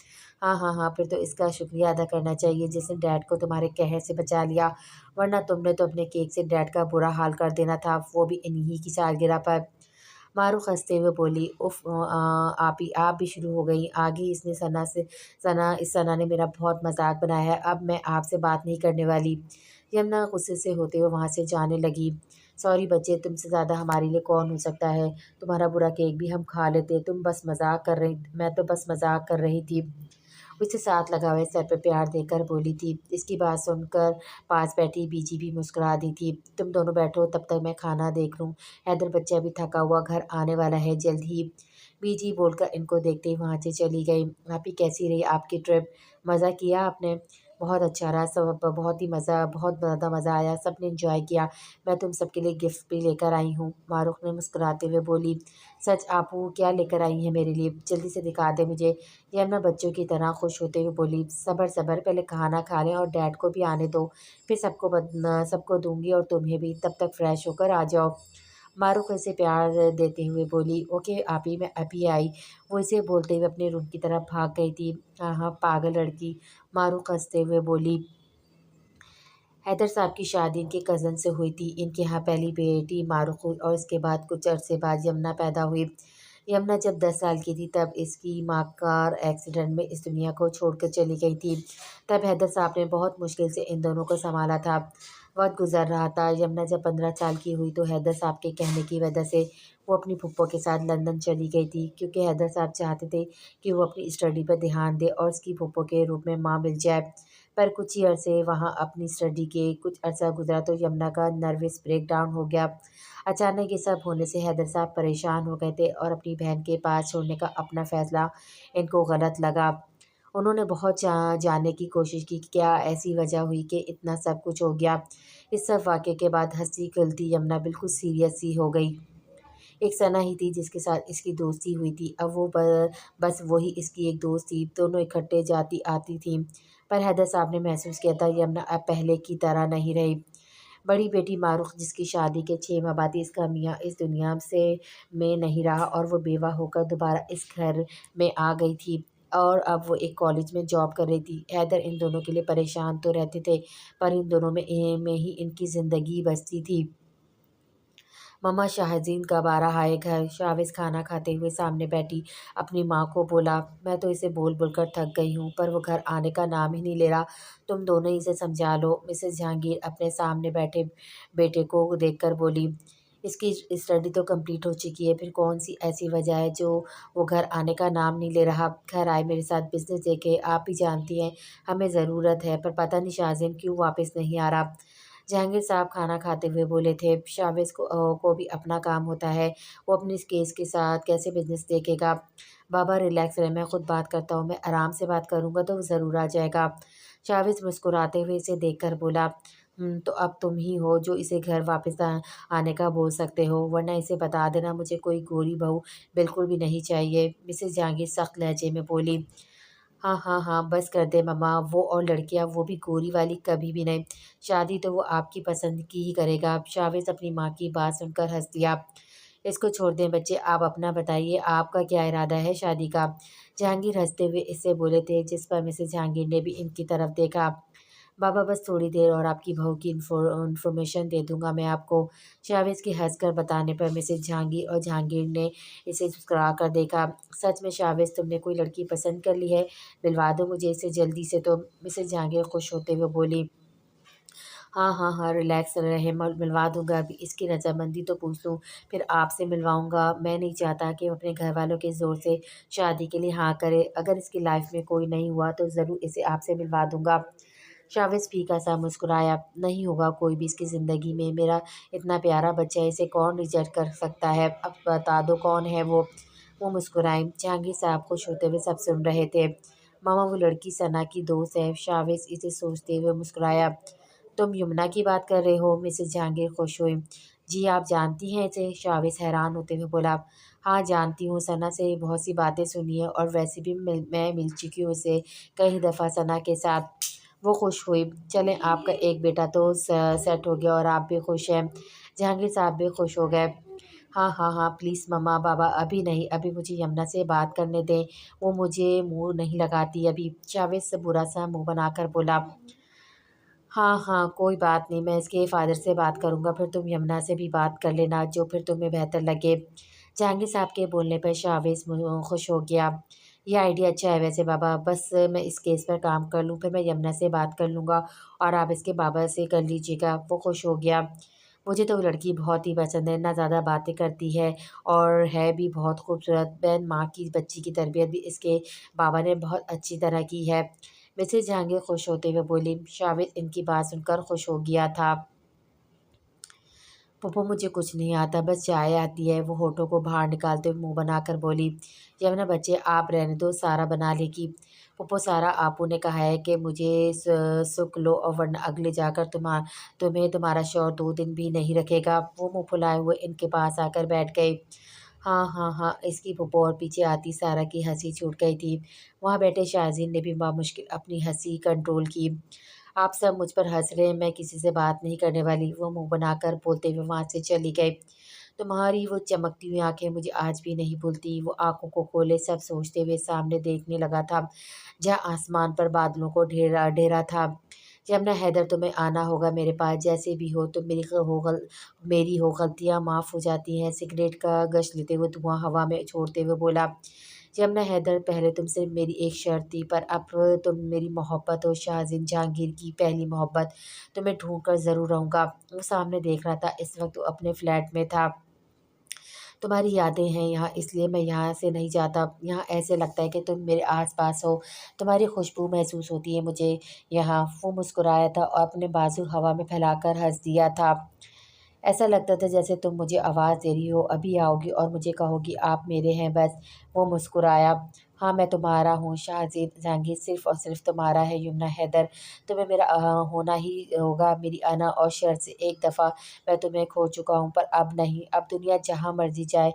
Speaker 1: हाँ, फिर तो इसका शुक्रिया अदा करना चाहिए जिसने डैड को तुम्हारे कहर से बचा लिया, वरना तुमने तो अपने केक से डैड का बुरा हाल कर देना था, वो भी इन्हीं की सालगिरह पर। मारूख हंसते हुए बोली, उफ़ आप भी शुरू हो गई। आगे इसने सना ने मेरा बहुत मजाक बनाया है। अब मैं आपसे बात नहीं करने वाली। यमुना गुस्से से होते हुए वहाँ से जाने लगी। सॉरी बच्चे, तुमसे ज़्यादा हमारे लिए कौन हो सकता है? तुम्हारा बुरा केक भी हम खा लेते। मैं तो बस मजाक कर रही थी। उसे साथ लगा हुए सर पे प्यार देकर बोली थी। इसकी बात सुनकर पास बैठी बीजी भी मुस्कुरा दी थी। तुम दोनों बैठो, तब तक मैं खाना देख लूँ। हैदर बच्चा भी थका हुआ घर आने वाला है जल्द ही। बीजी बोलकर इनको देखते ही वहाँ से चली गई। आप ही कैसी रही आपकी ट्रिप? मज़ा किया आपने? बहुत अच्छा रहा सब, बहुत ज़्यादा मज़ा आया, सबने एंजॉय किया। मैं तुम सबके लिए गिफ्ट भी लेकर आई हूँ। मारूफ ने मुस्कुराते हुए बोली, सच आपू क्या लेकर आई हैं मेरे लिए? जल्दी से दिखा दे मुझे। यमुना बच्चों की तरह खुश होते हुए बोली, सब्र सब्र, पहले खाना खा लें और डैड को भी आने दो, फिर सबको दूंगी और तुम्हें भी। तब तक फ्रेश होकर आ जाओ। मारूफ इसे प्यार देते हुए बोली, ओके आप ही, मैं अभी आई। वो इसे बोलते हुए अपने रूम की तरफ भाग गई थी। हाँ पागल लड़की, मारूफ हंसते हुए बोली। हैदर साहब की शादी इनके कज़न से हुई थी। इनके यहाँ पहली बेटी मारूख हुई और इसके बाद कुछ अरसे बाद यमुना पैदा हुई। यमुना जब 10 साल की थी तब इसकी माँ कार एक्सीडेंट में इस दुनिया को छोड़कर चली गई थी। तब हैदर साहब ने बहुत मुश्किल से इन दोनों को संभाला था। वक्त गुजर रहा था। यमुना जब 15 साल की हुई तो हैदर साहब के कहने की वजह से वो अपनी फूफो के साथ लंदन चली गई थी, क्योंकि हैदर साहब चाहते थे कि वो अपनी स्टडी पर ध्यान दे और उसकी फूफो के रूप में माँ मिल जाए। पर कुछ ही अरसे वहाँ अपनी स्टडी के कुछ अरसा गुजरा तो यमुना का नर्वस ब्रेकडाउन हो गया। अचानक ये सब होने से हैदर साहब परेशान हो गए थे और अपनी बहन के पास छोड़ने का अपना फ़ैसला इनको गलत लगा। उन्होंने बहुत जानने की कोशिश की कि क्या ऐसी वजह हुई कि इतना सब कुछ हो गया। इस सब वाक़ये के बाद हँसती-खेलती यमुना बिल्कुल सीरियस सी हो गई। एक सना ही थी जिसके साथ इसकी दोस्ती हुई थी। अब वो बस वही इसकी एक दोस्त थी। दोनों इकट्ठे जाती-आती थीं। पर हैदर साहब ने महसूस किया था यमुना अब पहले की तरह नहीं रही। बड़ी बेटी मारूख जिसकी शादी के 6 माह बाद ही इसका मियाँ इस दुनिया से में नहीं रहा और वो बेवा होकर दोबारा इस घर में आ गई थी और अब वो एक कॉलेज में जॉब कर रही थी। हैदर इन दोनों के लिए परेशान तो रहते थे, पर इन दोनों में ही इनकी ज़िंदगी बसती थी। मम्मा शाहज़ीन कब आ रहा है घर? शाविज़ खाना खाते हुए सामने बैठी अपनी माँ को बोला, मैं तो इसे बोल-बोल कर थक गई हूँ, पर वो घर आने का नाम ही नहीं ले रहा। तुम दोनों ही इसे समझा लो। मिसेज़ जहांगीर अपने सामने बैठे बेटे को देखकर बोली, इसकी स्टडी तो कंप्लीट हो चुकी है, फिर कौन-सी ऐसी वजह है जो वो घर आने का नाम नहीं ले रहा? घर आए मेरे साथ बिज़नेस देखे, आप ही जानती हैं हमें ज़रूरत है, पर पता नहीं शाहज़ीन क्यों वापस नहीं आ रहा। जहांगीर साहब खाना खाते हुए बोले थे, शाविज़ को भी अपना काम होता है, वो अपने इस केस के साथ कैसे बिज़नेस देखेगा। बाबा रिलैक्स रहें, मैं खुद बात करता हूँ, मैं आराम से बात करूँगा तो वो ज़रूर आ जाएगा। शाविज़ मुस्कुराते हुए इसे देखकर बोला, तो अब तुम ही हो जो इसे घर वापस आने का बोल सकते हो, वरना इसे बता देना मुझे कोई गोरी बहू बिल्कुल भी नहीं चाहिए। मिसेज़ जहांगीर सख्त लहजे में बोली, हाँ, हाँ, हाँ, बस कर दे मम्मा, वो और लड़कियाँ वो भी गोरी वाली कभी भी नहीं। शादी तो वो आपकी पसंद की ही करेगा। शाविज़ अपनी माँ की बात सुनकर हँस दिया। इसको छोड़ दें बच्चे, आप अपना बताइए, आपका क्या इरादा है शादी का? जहांगीर हँसते हुए इससे बोले थे, जिस पर मिसेज़ जहांगीर ने भी इनकी तरफ देखा। बाबा बस थोड़ी देर और आपकी बहू की इन्फॉर्मेशन दे दूँगा मैं आपको। शाहवेज़ के हँसकर बताने पर मिसेज़ जहांगीर और जहांगीर ने इसे मुस्कुरा कर देखा। सच में शाहवेज़ तुमने कोई लड़की पसंद कर ली है? दिलवा दो मुझे इसे जल्दी से। तो मिसेज़ जहांगीर खुश होते हुए बोली, हाँ, हाँ, हाँ, रिलैक्स रहें, मिलवा दूँगा अभी इसकी रज़ामंदी तो पूछ लूँ, फिर आपसे मिलवाऊँगा। मैं नहीं चाहता कि वो अपने घरवालों के ज़ोर से शादी के लिए हाँ करे। अगर इसकी लाइफ़ में कोई नहीं हुआ तो ज़रूर इसे आपसे मिलवा दूँगा। शाविज़ फीका-सा मुस्कुराया, नहीं होगा कोई भी इसकी ज़िंदगी में, मेरा इतना प्यारा बच्चा है, इसे कौन रिजेक्ट कर सकता है? अब बता दो कौन है वो? वो मुस्कुराईं। जहांगीर साहब खुश होते हुए सब सुन रहे थे। मामा वो लड़की सना की दोस्त है। शाविज़ इसे सोचते हुए मुस्कुराया। तुम यमुना की बात कर रहे हो? मिसेज़ जहांगीर खुश हुईं। जी, आप जानती हैं इसे? शाविज़ हैरान होते हुए बोला। हाँ, जानती हूँ, सना से बहुत सी बातें सुनी हैं और वैसे भी मैं मिल चुकी हूँ उससे कई दफ़ा सना के साथ। वो खुश हुई। चलें आपका एक बेटा तो सेट हो गया और आप भी खुश हैं। जहांगीर साहब भी खुश हो गए। हाँ, हाँ, हाँ, प्लीज़ मम्मा बाबा अभी नहीं, अभी मुझे यमुना से बात करने दें। वो मुझे मुँह नहीं लगाती अभी। जावेद बुरा-सा मुँह बनाकर बोला, हाँ, हाँ, कोई बात नहीं, मैं इसके फ़ादर से बात करूँगा, फिर तुम यमुना से भी बात कर लेना, जो फिर तुम्हें बेहतर लगे। जहांगीर साहब के बोलने पर शाहवेज़ खुश हो गया। ये आइडिया अच्छा है वैसे बाबा, बस मैं इस केस पर काम कर लूँ, फिर मैं यमुना से बात कर लूँगा और आप इसके बाबा से कर लीजिएगा। वो खुश हो गया। मुझे तो वो लड़की बहुत ही पसंद है, ना ज़्यादा बातें करती है और है भी बहुत खूबसूरत। बहन माँ की बच्ची की तरबियत भी इसके बाबा ने बहुत अच्छी तरह की है। मिसेज़ जहांगीर खुश होते हुए बोली, शाविद इनकी बात सुनकर खुश हो गया था। फूफो मुझे कुछ नहीं आता, बस चाय आती है। वो होठों को बाहर निकालते हुए मुँह बनाकर बोली, यमुना बच्चे आप रहने दो, सारा बना लेगी। फूफो सारा आपू ने कहा है कि मुझे सुख लो और वरना अगले जाकर तुम्हें तुम्हारा शौहर 2 दिन भी नहीं रखेगा। वो मुँह फुलाए हुए इनके पास आकर बैठ गए। हाँ, हाँ, हाँ, इसकी फूफो और पीछे आती सारा की हँसी छूट गई थी। वहाँ बैठे शाहज़ीन ने भी बामुश्किल अपनी हँसी कंट्रोल की। आप सब मुझ पर हँस रहे हैं, मैं किसी से बात नहीं करने वाली। वो मुँह बनाकर बोलते हुए वहाँ से चली गई। तुम्हारी वो चमकती हुई आँखें मुझे आज भी नहीं भूलती। वो आँखों को खोले सब सोचते हुए सामने देखने लगा था, जहाँ आसमान पर बादलों को ढेरा था। यमुना हैदर तुम्हें आना होगा मेरे पास, जैसे भी हो तुम मेरी हो गलतियाँ माफ़ हो जाती हैं। सिगरेट का गश लेते हुए धुआँ हवा में छोड़ते हुए बोला, यमुना हैदर पहले तुमसे मेरी एक शर्त थी, पर अब तुम मेरी मोहब्बत हो, शाहज़ीन जहांगीर की पहली मोहब्बत। तुम्हें ढूँढ कर ज़रूर रहूँगा। वो सामने देख रहा था, इस वक़्त वो अपने फ्लैट में था। तुम्हारी यादें हैं यहाँ, इसलिए मैं यहाँ से नहीं जाता। यहाँ ऐसे लगता है कि तुम मेरे आस-पास हो। तुम्हारी खुशबू महसूस होती है मुझे यहाँ। वो मुस्कुराया था और अपने बाजू हवा में फैलाकर हँस दिया था। ऐसा लगता था जैसे तुम मुझे आवाज़ दे रही हो, अभी आओगी और मुझे कहोगी आप मेरे हैं बस। वो मुस्कुराया। हाँ, मैं तुम्हारा हूँ शाहज़ेब जहांगीर, सिर्फ़ और सिर्फ़ तुम्हारा है यमुना हैदर। तुम्हें मेरा होना ही होगा, मेरी अना और शर्त से। एक दफ़ा मैं तुम्हें खो चुका हूँ पर अब नहीं, अब दुनिया जहाँ मर्ज़ी जाए,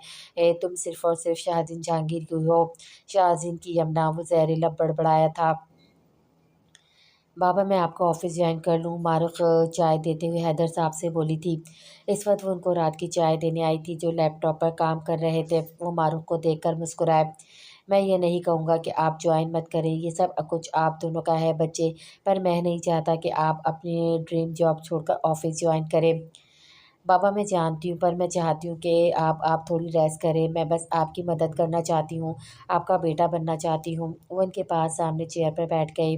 Speaker 1: तुम सिर्फ़ और सिर्फ़ शाहज़ीन जहांगीर की हो। शाहज़ीन की यमुना, वो ज़हरीला बड़बड़ाया था। बाबा मैं आपका ऑफ़िस जॉइन कर लूँ? मारूफ़ चाय देते हुए हैदर साहब से बोली थी। इस वक़्त वो उनको रात की चाय देने आई थी। जो लैपटॉप पर काम कर रहे थे, वो मारूफ़ को देखकर मुस्कुराए। मैं ये नहीं कहूँगा कि आप जॉइन मत करें, ये सब कुछ आप दोनों का है बच्चे, पर मैं नहीं चाहता कि आप अपनी ड्रीम जॉब छोड़कर ऑफ़िस जॉइन करें। बाबा मैं जानती हूँ, पर मैं चाहती हूँ कि आप थोड़ी रेस्ट करें। मैं बस आपकी मदद करना चाहती हूँ, आपका बेटा बनना चाहती हूँ। वो उनके पास सामने चेयर पर बैठ गए।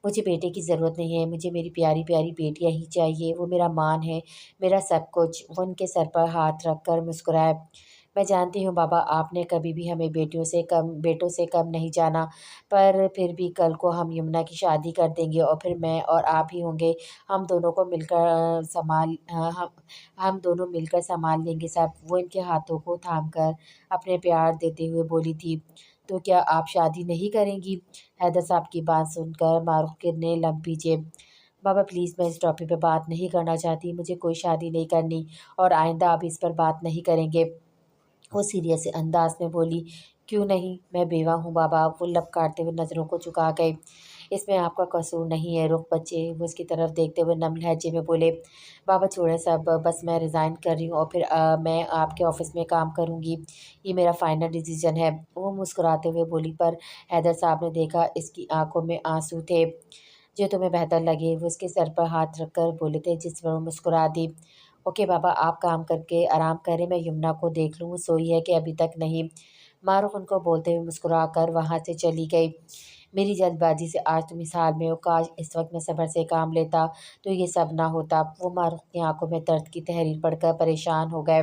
Speaker 1: मुझे बेटे की ज़रूरत नहीं है, मुझे मेरी प्यारी-प्यारी बेटियाँ ही चाहिए। वो मेरा मान है, मेरा सब कुछ। वो उनके सर पर हाथ रख कर मुस्कुराए। मैं जानती हूँ बाबा, आपने कभी भी हमें बेटों से कम नहीं जाना, पर फिर भी कल को हम यमुना की शादी कर देंगे और फिर मैं और आप ही होंगे। हम दोनों को मिलकर हम दोनों मिलकर सँभाल लेंगे सब। वो इनके हाथों को थाम कर अपने प्यार देते हुए बोली थी, तो क्या आप शादी नहीं करेंगी? हैदर साहब की बात सुनकर मारूफ़ ने लब भींचे। बाबा प्लीज़, मैं इस टॉपिक पे बात नहीं करना चाहती, मुझे कोई शादी नहीं करनी और आइंदा अब इस पर बात नहीं करेंगे। वो सीरियस अंदाज़ में बोली, क्यों नहीं? मैं बेवा हूँ बाबा। वो लब काटते हुए नज़रों को झुका गए। इसमें आपका कसूर नहीं है, रुख बच्चे। वो उसकी तरफ देखते हुए नम लहजे में बोले, बाबा छोड़ें सब, बस मैं रिज़ाइन कर रही हूँ और फिर मैं आपके ऑफ़िस में काम करूँगी। ये मेरा फ़ाइनल डिसीज़न है। वो मुस्कुराते हुए बोली, पर हैदर साहब ने देखा इसकी आँखों में आँसू थे। जो तुम्हें बेहतर लगे, वो उसके सर पर हाथ रखकर बोले थे, जिस पर वो मुस्कुरा दी। ओके बाबा, आप काम करके आराम करें, मैं यमुना को देख लूँ, वो सोई है कि अभी तक नहीं। मारूफ़ उनको बोलते हुए मुस्कुराकर वहाँ से चली गई। मेरी जल्दबाज़ी से आज तुम इस हाल में हो, काश इस वक़्त मैं सब्र से काम लेता तो ये सब ना होता। वो मारूफ़ की आँखों में दर्द की तहरीर पढ़कर परेशान हो गए।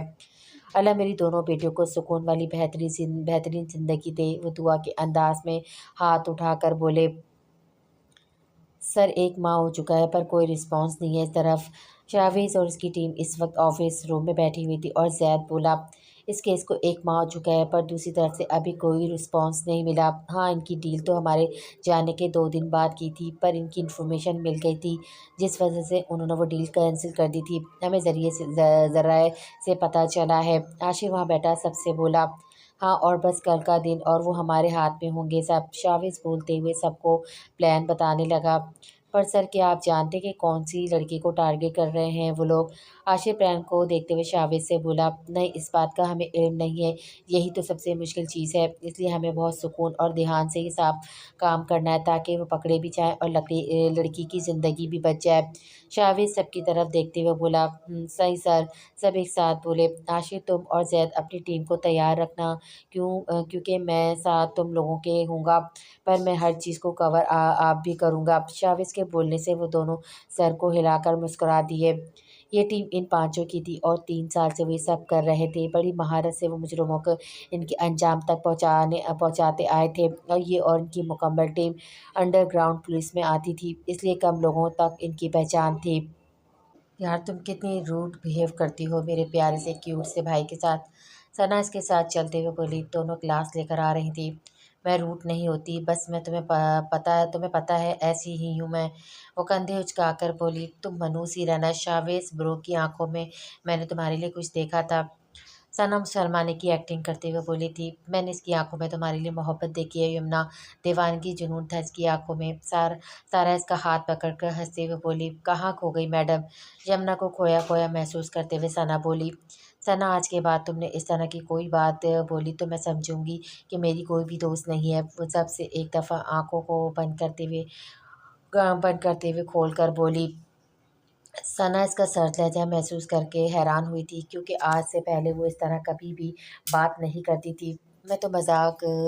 Speaker 1: अल्लाह मेरी दोनों बेटियों को सुकून वाली बेहतरीन ज़िंदगी दे। वो दुआ के अंदाज़ में हाथ उठाकर बोले। सर 1 माह हो चुका है पर कोई रिस्पॉन्स नहीं है इस तरफ। शावेज़ और उसकी टीम इस वक्त ऑफिस रूम में बैठी हुई थी और ज़ैद बोला, इस केस को 1 माह हो चुका है पर दूसरी तरफ से अभी कोई रिस्पॉन्स नहीं मिला। हाँ, इनकी डील तो हमारे जाने के 2 दिन बाद की थी, पर इनकी इन्फॉर्मेशन मिल गई थी जिस वजह से उन्होंने वो डील कैंसिल कर दी थी। हमें ज़राए से पता चला है। आशिर वहाँ बैठा सबसे बोला, हाँ और बस कल का दिन और वो हमारे हाथ में होंगे सब। शावेज़ बोलते हुए सबको प्लान बताने लगा। पर सर क्या आप जानते हैं कि कौन-सी लड़की को टारगेट कर रहे हैं वो लोग? आशिफ़ प्लान को देखते हुए शावेज़ से बोला, नहीं इस बात का हमें इल्म नहीं है। यही तो सबसे मुश्किल चीज़ है। इसलिए हमें बहुत सुकून और ध्यान से ये सब काम करना है ताकि वो पकड़े भी जाएँ और लड़की की ज़िंदगी भी बच जाए। शावेज़ सबकी तरफ देखते हुए बोला, सही सर। सब एक साथ बोले, आशिफ़ तुम और ज़ैद अपनी टीम को तैयार रखना। क्योंकि मैं साथ तुम लोगों के हूँगा, पर मैं हर चीज़ को कवर आप भी करूँगा। शाविज़ के बोलने से वो दोनों सर को हिलाकर मुस्कुरा दिए। ये टीम इन पाँचों की थी और 3 साल से वो ये सब कर रहे थे। बड़ी महारत से वो मुजरिमों को इनके अंजाम तक पहुँचाते आए थे और ये और इनकी मुकम्मल टीम अंडरग्राउंड पुलिस में आती थी, इसलिए कम लोगों तक इनकी पहचान थी। यार तुम कितनी रूड बिहेव करती हो मेरे प्यारे से क्यूट से भाई के साथ। सना इसके साथ चलते हुए बोली, दोनों क्लास लेकर आ रही थी। मैं रूड नहीं होती, बस मैं तुम्हें पता है ऐसी ही हूँ मैं। वो कंधे उचकाकर बोली, तुम मनूस ही रहना। शावेज ब्रो की आंखों में मैंने तुम्हारे लिए कुछ देखा था। सनम शर्माने की एक्टिंग करते हुए बोली थी, मैंने इसकी आंखों में तुम्हारे लिए मोहब्बत देखी है यमुना। दीवानगी जुनून था इसकी आंखों में। सारा इसका हाथ पकड़कर हंसते हुए बोली, कहाँ खो गई मैडम? यमुना को खोया खोया महसूस करते हुए सना बोली, सना आज के बाद तुमने इस तरह की कोई बात बोली तो मैं समझूंगी कि मेरी कोई भी दोस्त नहीं है। वो सबसे एक दफ़ा आंखों को बंद करते हुए खोल कर बोली। सना इसका सर्द लहजा महसूस करके हैरान हुई थी, क्योंकि आज से पहले वो इस तरह कभी भी बात नहीं करती थी। मैं तो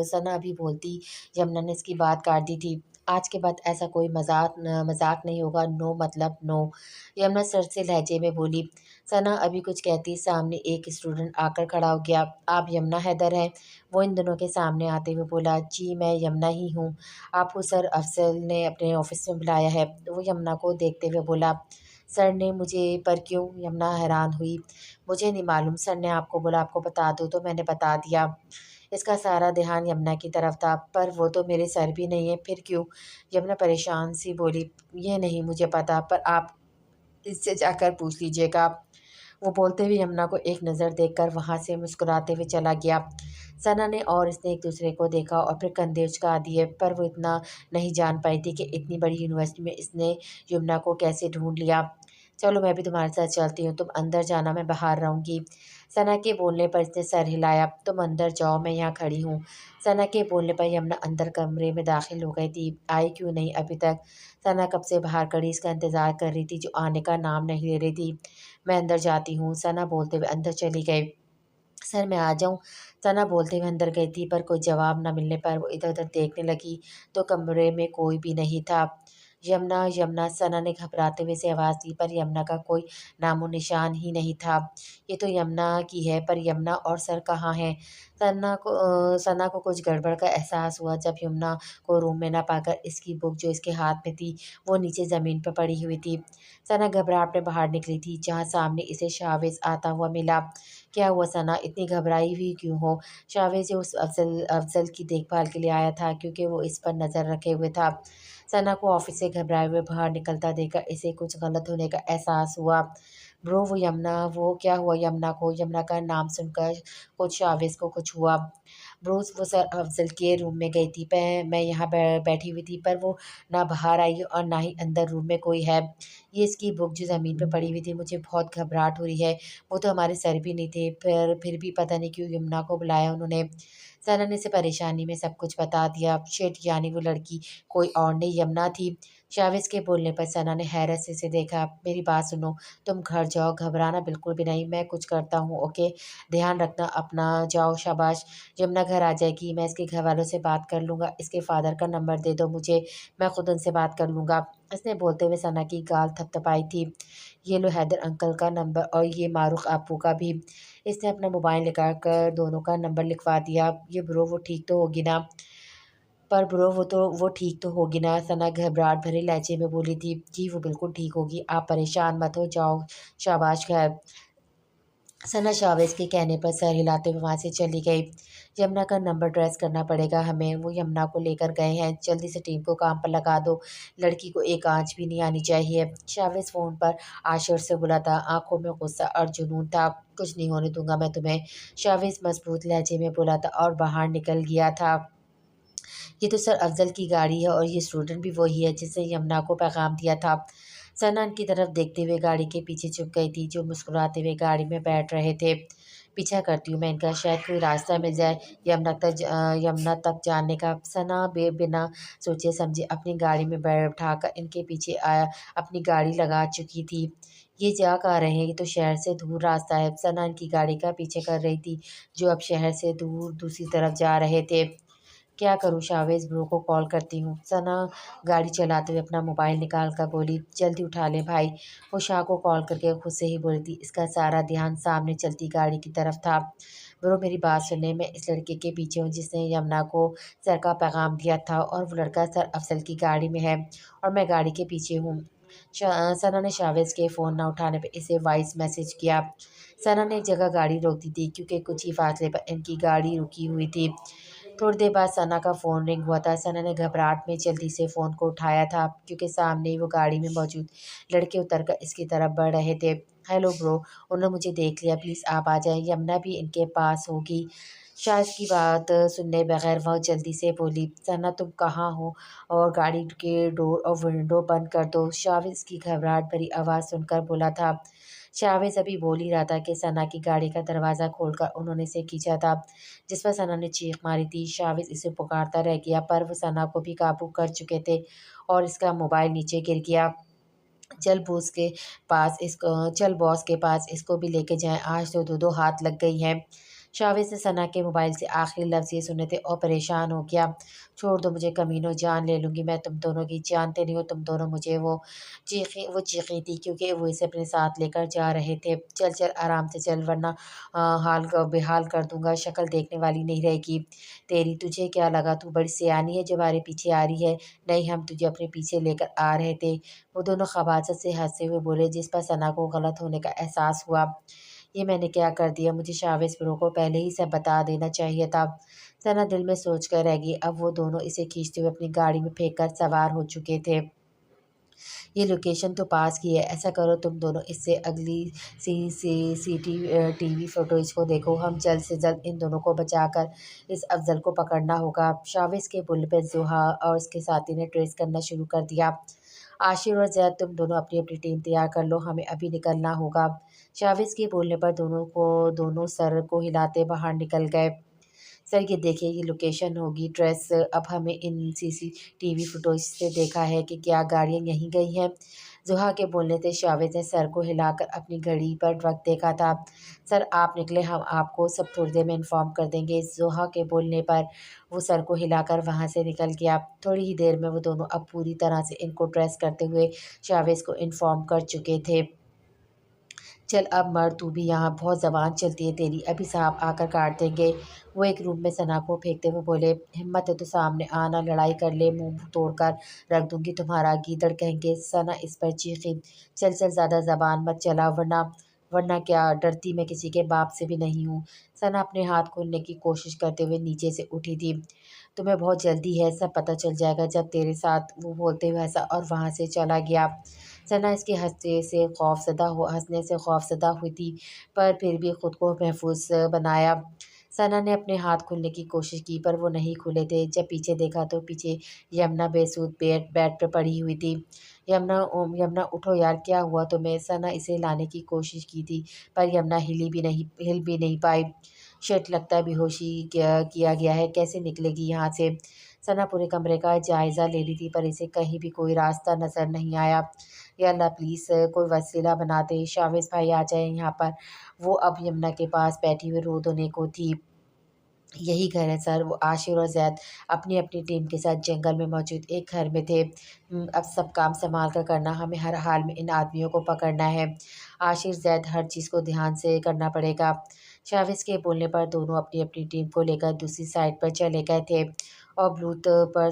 Speaker 1: सना अभी बोलती। यमुना ने इसकी बात काट दी थी। आज के बाद ऐसा कोई मजाक नहीं होगा। नो मतलब नो। यमुना सर से लहजे में बोली। सना अभी कुछ कहती, सामने एक स्टूडेंट आकर खड़ा हो गया। आप यमुना हैदर हैं? वो इन दोनों के सामने आते हुए बोला, जी मैं यमुना ही हूँ। आपको सर अफजल ने अपने ऑफिस में बुलाया है। वो यमुना को देखते हुए बोला, सर ने मुझे पर क्यों? यमुना हैरान हुई। मुझे नहीं मालूम, सर ने आपको बोला आपको बता दूँ तो मैंने बता दिया। इसका सारा ध्यान यमुना की तरफ था। पर वो तो मेरे सर भी नहीं है, फिर क्यों? यमुना परेशान सी बोली, ये नहीं मुझे पता, पर आप इससे जाकर पूछ लीजिएगा। वो बोलते हुए यमुना को एक नज़र देखकर वहाँ से मुस्कुराते हुए चला गया। सना ने और इसने एक दूसरे को देखा और फिर कंधे उचका दिए, पर वो इतना नहीं जान पाई थी कि इतनी बड़ी यूनिवर्सिटी में इसने यमुना को कैसे ढूंढ लिया। चलो मैं भी तुम्हारे साथ चलती हूँ, तुम अंदर जाना, मैं बाहर रहूँगी। सना के बोलने पर इसने सर हिलाया। तुम अंदर जाओ, मैं यहाँ खड़ी हूँ। सना के बोलने पर यमुना अंदर कमरे में दाखिल हो गई थी। आई क्यों नहीं अभी तक? सना कब से बाहर खड़ी इसका इंतज़ार कर रही थी, जो आने का नाम नहीं ले रही थी। मैं अंदर जाती हूँ, सना बोलते हुए अंदर चली गई। सर मैं आ जाऊँ? सना बोलते हुए अंदर गई थी, पर कोई जवाब न मिलने पर वो इधर-उधर देखने लगी, तो कमरे में कोई भी नहीं था। यमुना, यमुना, सना ने घबराते हुए से आवाज़ दी, पर यमुना का कोई नामो-निशान ही नहीं था। ये तो यमुना की है, पर यमुना और सर कहाँ हैं? सना को कुछ गड़बड़ का एहसास हुआ जब यमुना को रूम में ना पाकर इसकी बुक जो इसके हाथ में थी, वो नीचे ज़मीन पर पड़ी हुई थी। सना घबराहट में बाहर निकली थी, जहाँ सामने इसे शावेज़ आता हुआ मिला। क्या हुआ सना, इतनी घबराई हुई क्यों हो? शावेज़ उस अफ़ज़ल की देखभाल के लिए आया था, क्योंकि वो इस पर नज़र रखे हुए था। सना को ऑफ़िस से घबराए हुए बाहर निकलता देखकर इसे कुछ गलत होने का एहसास हुआ। ब्रो वो यमुना, वो क्या हुआ यमुना को? यमुना का नाम सुनकर कुछ शावेज़ को कुछ हुआ। ब्रोस वो सर अफ़ज़ल के रूम में गई थी। मैं यहाँ बैठी हुई थी, पर वो ना बाहर आई और ना ही अंदर रूम में कोई है। ये इसकी बुक जो ज़मीन पे पड़ी हुई थी, मुझे बहुत घबराहट हो रही है। वो तो हमारे सर भी नहीं थे, फिर भी पता नहीं क्यों यमुना को बुलाया उन्होंने। सना ने इसे परेशानी में सब कुछ बता दिया। शिट! यानी वो लड़की कोई और नहीं यमुना थी। शावेज़ के बोलने पर सना ने हैरत से इसे देखा। मेरी बात सुनो, तुम घर जाओ, घबराना बिल्कुल भी नहीं, मैं कुछ करता हूँ, ओके? ध्यान रखना अपना, जाओ शाबाश। यमुना घर आ जाएगी, मैं इसके घरवालों से बात कर लूँगा, इसके फ़ादर का नंबर दे दो मुझे, मैं खुद उनसे बात कर लूँगा। इसने बोलते हुए सना की गाल थपथपाई थी। ये लो हैदर अंकल का नंबर और ये मारूफ़ अप्पू का भी। इसने अपना मोबाइल निकाल कर दोनों का नंबर लिखवा दिया। ये ब्रो वो ठीक तो होगी ना? पर ब्रो वो ठीक तो होगी ना? सना घबराहट भरे लहजे में बोली थी। जी वो बिल्कुल ठीक होगी, आप परेशान मत हो, जाओ शाबाश खैर। सना शावेज़ के कहने पर सर हिलाते हुए वहाँ से चली गई। यमुना का नंबर ट्रेस करना पड़ेगा हमें, वो यमुना को लेकर गए हैं, जल्दी से टीम को काम पर लगा दो, लड़की को एक आँच भी नहीं आनी चाहिए। शावेज़ फ़ोन पर आशर से बोला था, आँखों में गुस्सा और जुनून था। कुछ नहीं होने दूँगा मैं तुम्हें, शावेज़ मज़बूत लहजे में बोला था और बाहर निकल गया था। ये तो सर अफ़ज़ल की गाड़ी है और ये स्टूडेंट भी वही है जिसने यमुना को पैगाम दिया था। सना की तरफ देखते हुए गाड़ी के पीछे छुप गई थी, जो मुस्कुराते हुए गाड़ी में बैठ रहे थे। पीछा करती हूँ मैं इनका, शायद कोई रास्ता मिल जाए यमुना तक जाने का। सना बिना सोचे समझे अपनी गाड़ी में बैठाकर इनके पीछे आया, अपनी गाड़ी लगा चुकी थी। ये जा कहाँ रहे हैं? ये तो शहर से दूर रास्ता है। सना इनकी गाड़ी का पीछे कर रही थी, जो अब शहर से दूर दूसरी तरफ जा रहे थे। क्या करूँ? शावेज़ ब्रो को कॉल करती हूँ। सना गाड़ी चलाते हुए अपना मोबाइल निकाल कर बोली, जल्दी उठा ले भाई। वो शाह को कॉल करके खुद से ही बोली थी। इसका सारा ध्यान सामने चलती गाड़ी की तरफ था। ब्रो मेरी बात सुने, मैं इस लड़के के पीछे हूँ जिसने यमुना को सर का पैगाम दिया था, और वो लड़का सर अफ़ज़ल की गाड़ी में है और मैं गाड़ी के पीछे हूँ। सना ने शावेज़ के फ़ोन न उठाने पर इसे वॉइस मैसेज किया। सना ने एक जगह गाड़ी रोक दी थी, क्योंकि कुछ ही फासले पर इनकी गाड़ी रुकी हुई थी। थोड़ी देर बाद सना का फ़ोन रिंग हुआ था। सना ने घबराहट में जल्दी से फ़ोन को उठाया था, क्योंकि सामने ही वो गाड़ी में मौजूद लड़के उतरकर इसकी तरफ बढ़ रहे थे। हेलो ब्रो, उन्होंने मुझे देख लिया, प्लीज़ आप आ जाएँ, यमुना भी इनके पास होगी। शायद की बात सुने बगैर वह जल्दी से बोली, सना तुम कहाँ हो? और गाड़ी के डोर और विंडो बंद कर दो, शाविज़ की घबराहट भरी आवाज़ सुनकर बोला था। शावेज़ अभी बोल ही रहा था कि सना की गाड़ी का दरवाज़ा खोलकर उन्होंने इसे खींचा था, जिस पर सना ने चीख मारी थी। शावेज़ इसे पुकारता रह गया, पर वो सना को भी काबू कर चुके थे और इसका मोबाइल नीचे गिर गया। चल बॉस के पास इसको भी लेके जाएँ, आज तो दो-दो हाथ लग गई हैं। शावेज ने सना के मोबाइल से आखिरी लफ्ज़ ये सुने थे और परेशान हो गया। छोड़ दो मुझे कमीनों, जान ले लूँगी मैं तुम दोनों की। जानते नहीं हो तुम दोनों मुझे। वो चीखी थी क्योंकि वो इसे अपने साथ लेकर जा रहे थे। चल चल आराम से चल वरना हाल का बेहाल कर दूँगा, शक्ल देखने वाली नहीं रहेगी तेरी। तुझे क्या लगा तू बड़ी सयानी है जो हमारे पीछे आ रही है? नहीं, हम तुझे अपने पीछे लेकर आ रहे थे। वो दोनों खबासत से हँसते हुए बोले, जिस पर सना को गलत होने का एहसास हुआ। ये मैंने क्या कर दिया? मुझे शावेज़ ब्रो को पहले ही सब बता देना चाहिए था। सना दिल में सोच कर रह गई। अब वो दोनों इसे खींचते हुए अपनी गाड़ी में फेंक कर सवार हो चुके थे। ये लोकेशन तो पास की है। ऐसा करो तुम दोनों इससे अगली टीवी फुटेज को देखो। हम जल्द से जल्द इन दोनों को बचाकर इस अफ़ज़ल को पकड़ना होगा। शावेज़ के बोलने पे ज़ुहा और उसके साथी ने ट्रेस करना शुरू कर दिया। आशिर और ज़ैद तुम दोनों अपनी-अपनी टीम तैयार कर लो, हमें अभी निकलना होगा। शावेज़ के बोलने पर दोनों सर को हिलाते बाहर निकल गए। सर ये देखिए ये लोकेशन होगी ट्रेस। अब हमें इन सीसीटीवी फुटेज से देखा है कि क्या गाड़ियाँ यहीं गई हैं। ज़ुहा के बोलने से शावेज़ ने सर को हिलाकर अपनी घड़ी पर वक़्त देखा था। सर आप निकले, हम आपको सब थोड़ी देर में इन्फॉर्म कर देंगे। ज़ुहा के बोलने पर वो सर को हिलाकर वहाँ से निकल गया। थोड़ी ही देर में वो दोनों अब पूरी तरह से इनको ट्रेस करते हुए शावेज़ को इन्फॉर्म कर चुके थे। चल अब मर तू भी, यहाँ बहुत ज़बान चलती है तेरी, अभी साहब आकर काट देंगे। वो एक रूम में सना को फेंकते हुए बोले, हिम्मत है तो सामने आना, लड़ाई कर ले, मुंह तोड़कर रख दूंगी तुम्हारा। गीदड़ कहेंगे। सना इस पर चीखी। चल चल ज़्यादा ज़बान मत चला वरना वरना क्या, डरती मैं किसी के बाप से भी नहीं हूँ। सना अपने हाथ खोलने की कोशिश करते हुए नीचे से उठी थी। तुम्हें बहुत जल्दी है, सब पता चल जाएगा जब तेरे साथ। वो बोलते हुए हंसा और वहाँ से चला गया। सना इसके हंसने से खौफज़दा हुई थी, पर फिर भी खुद को महफूज बनाया। सना ने अपने हाथ खोलने की कोशिश की पर वो नहीं खुले थे। जब पीछे देखा तो पीछे यमुना बेसुध बेड पर पड़ी हुई थी। यमुना उठो यार, क्या हुआ तुम्हें? सना इसे लाने की कोशिश की थी पर यमुना हिल भी नहीं पाई। शिट, लगता है बेहोशी किया गया है, कैसे निकलेगी यहाँ से? सना पूरे कमरे का जायज़ा ले रही थी पर इसे कहीं भी कोई रास्ता नज़र नहीं आया। या अल्लाह प्लीज़ कोई वसीला बना दे, शावेज़ भाई आ जाएँ यहाँ पर। वो अब यमुना के पास बैठी हुई रो धोने को थी। यही घर है सर। वो आशिर और ज़ैद अपनी-अपनी टीम के साथ जंगल में मौजूद एक घर में थे। अब सब काम सँभाल कर करना, हमें हर हाल में इन आदमियों को पकड़ना है। आशिर, ज़ैद हर चीज़ को ध्यान से करना पड़ेगा। शाविज़ के बोलने पर दोनों अपनी-अपनी टीम को लेकर दूसरी साइड पर चले गए थे और ब्लूटूथ पर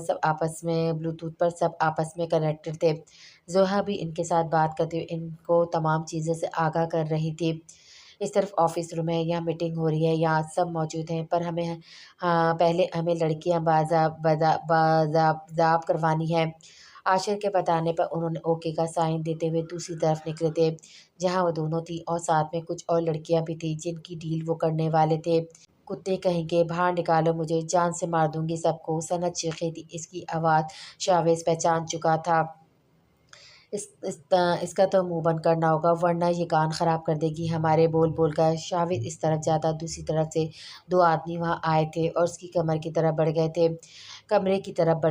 Speaker 1: सब आपस में कनेक्टेड थे। ज़ोहा भी इनके साथ बात करते हुए इनको तमाम चीज़ों से आगाह कर रही थी। इस तरफ ऑफिस रूम है, यहाँ मीटिंग हो रही है, यहाँ सब मौजूद हैं, पर पहले हमें लड़कियाँ बाज़ाब करवानी है। आशिर के बताने पर उन्होंने ओके का साइन देते हुए दूसरी तरफ निकले थे, जहाँ वो दोनों थी और साथ में कुछ और लड़कियाँ भी थीं, जिनकी डील वो करने वाले थे। कुत्ते कहीं के, बाहर निकालो मुझे, जान से मार दूँगी सबको। सनत चीखी थी, इसकी आवाज़ शावेज़ पहचान चुका था। इसका तो मुँह बंद करना होगा वरना ये कान ख़राब कर देगी हमारे। बोल कर शाविद इस तरफ जाता, दूसरी तरफ से 2 आदमी वहाँ आए थे और उसकी कमरे की तरफ बढ़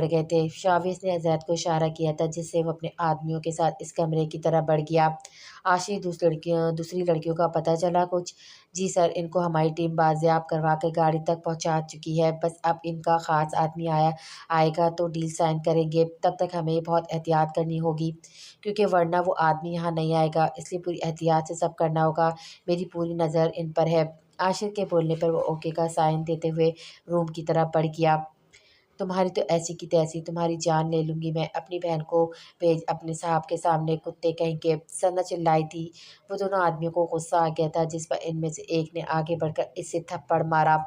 Speaker 1: गए थे। शाविद ने ज़ैद को इशारा किया था जिससे वो अपने आदमियों के साथ इस कमरे की तरफ बढ़ गया। आशिक़, दूसरी लड़कियों का पता चला कुछ? जी सर, इनको हमारी टीम बाजियाब करवा कर गाड़ी तक पहुँचा चुकी है। बस अब इनका ख़ास आदमी आएगा तो डील साइन करेंगे। तब तक हमें बहुत एहतियात करनी होगी क्योंकि वरना वो आदमी यहाँ नहीं आएगा, इसलिए पूरी एहतियात से सब करना होगा। मेरी पूरी नज़र इन पर है। आशिर के बोलने पर वो ओके का साइन देते हुए रूम की तरफ बढ़ गया। तुम्हारी तो ऐसी की तैसी, तुम्हारी जान ले लूँगी मैं। अपनी बहन को भेज अपने साहब के सामने, कुत्ते कहीं के। सना चिल्लाई थी। वो दोनों आदमियों को गुस्सा आ गया था जिस पर इनमें से एक ने आगे बढ़कर इसे थप्पड़ मारा।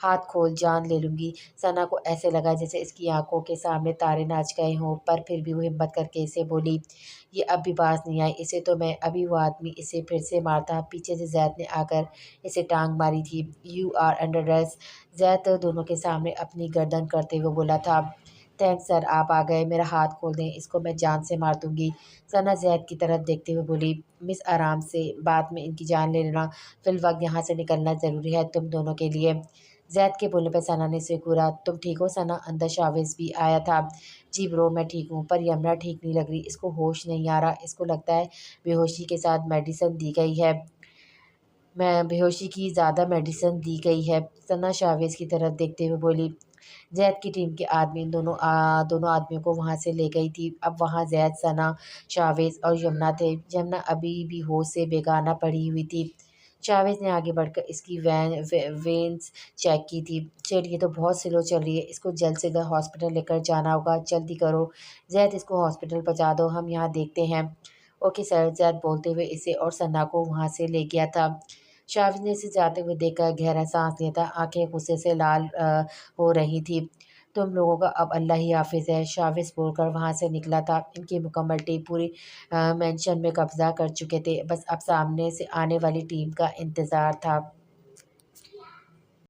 Speaker 1: हाथ खोल, जान ले लूँगी। सना को ऐसे लगा जैसे इसकी आँखों के सामने तारे नाच गए हों, पर फिर भी वो हिम्मत करके इसे बोली, ये अब भी बाज नहीं आई। इसे तो मैं अभी वो आदमी इसे फिर से मारता। पीछे से ज़ैद ने आकर इसे टाँग मारी थी। You are under arrest. Zaid दोनों के सामने अपनी गर्दन करते हुए बोला था। थैंक्स सर, आप आ गए। मेरा हाथ खोल दें, इसको मैं जान से मार दूँगी। सना ज़ैद की तरफ देखते हुए बोली, मिस आराम से, बाद में इनकी जान ले लेना। फ़िलवक़्त यहाँ से निकलना ज़रूरी है तुम दोनों के लिए। ज़ैद के बोलने पर सना ने उसे घूरा। तुम ठीक हो सना? अंदर शाविज़ भी आया था। जी ब्रो, मैं ठीक हूँ, पर यमुना ठीक नहीं लग रही। इसको होश नहीं आ रहा। इसको लगता है बेहोशी के साथ मेडिसिन दी गई है। मैं बेहोशी की ज़्यादा मेडिसिन दी गई है। सना शावेज़ की तरफ देखते हुए बोली। ज़ैद की टीम के आदमी दोनों आदमियों को वहाँ से ले गई थी। अब वहाँ ज़ैद, सना, शावेज़ और यमुना थे। यमुना अभी भी होश से बेगाना पड़ी हुई थी। शावेज़ ने आगे बढ़कर इसकी वेन्स चेक की थी। "शिट, ये तो बहुत स्लो चल रही है। इसको जल्द से जल्द हॉस्पिटल लेकर जाना होगा। जल्दी करो। ज़ैद, इसको हॉस्पिटल पहुँचा दो। हम यहाँ देखते हैं।" "ओके सर," ज़ैद बोलते हुए इसे और सना को वहाँ से ले गया था। शावेज़ ने इसे जाते हुए देखकर गहरा साँस लिया था। आँखें गुस्से से लाल हो रही थी। "तुम लोगों का अब अल्लाह ही हाफ़िज़ है," शावेज़ बोलकर वहाँ से निकला था। इनकी मुकम्मल टीम पूरी मेंशन में कब्ज़ा कर चुके थे। बस अब सामने से आने वाली टीम का इंतज़ार था।